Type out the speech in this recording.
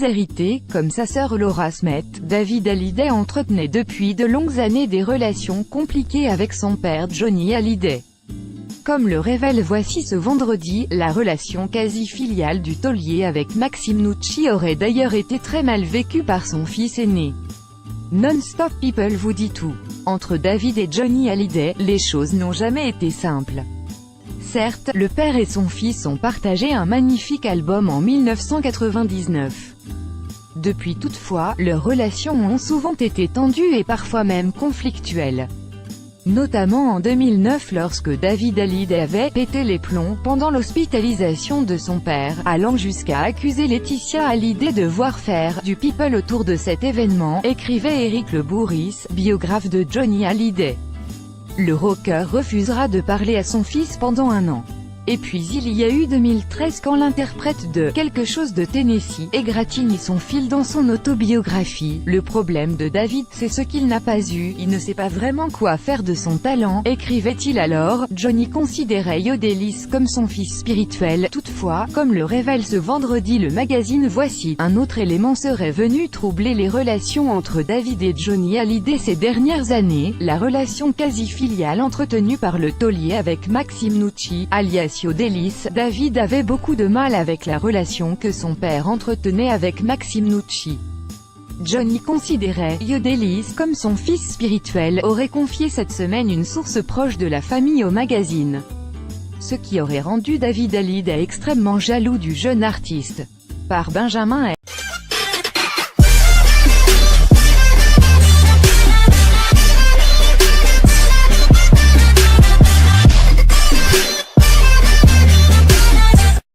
déshérité, comme sa sœur Laura Smith. David Hallyday entretenait depuis de longues années des relations compliquées avec son père Johnny Hallyday. Comme le révèle Voici ce vendredi, la relation quasi-filiale du taulier avec Maxime Nucci aurait d'ailleurs été très mal vécue par son fils aîné. Non-Stop People vous dit tout. Entre David et Johnny Hallyday, les choses n'ont jamais été simples. Certes, le père et son fils ont partagé un magnifique album en 1999. Depuis toutefois, leurs relations ont souvent été tendues et parfois même conflictuelles. Notamment en 2009 lorsque David Hallyday avait pété les plombs pendant l'hospitalisation de son père, allant jusqu'à accuser Laetitia Hallyday de vouloir faire du people autour de cet événement, écrivait Éric Le Bourris, biographe de Johnny Hallyday. Le rocker refusera de parler à son fils pendant un an. Et puis il y a eu 2013 quand l'interprète de « Quelque chose de Tennessee » égratigne son fil dans son autobiographie. Le problème de David, c'est ce qu'il n'a pas eu, il ne sait pas vraiment quoi faire de son talent, écrivait-il alors. Johnny considérait Yo Delis comme son fils spirituel. Toutefois, comme le révèle ce vendredi le magazine Voici, un autre élément serait venu troubler les relations entre David et Johnny Hallyday ces dernières années, la relation quasi-filiale entretenue par le taulier avec Maxime Nucci, alias Yo Delis. David avait beaucoup de mal avec la relation que son père entretenait avec Maxime Nucci. Johnny considérait Yo Delis comme son fils spirituel, aurait confié cette semaine une source proche de la famille au magazine. Ce qui aurait rendu David Hallyday extrêmement jaloux du jeune artiste. Par Benjamin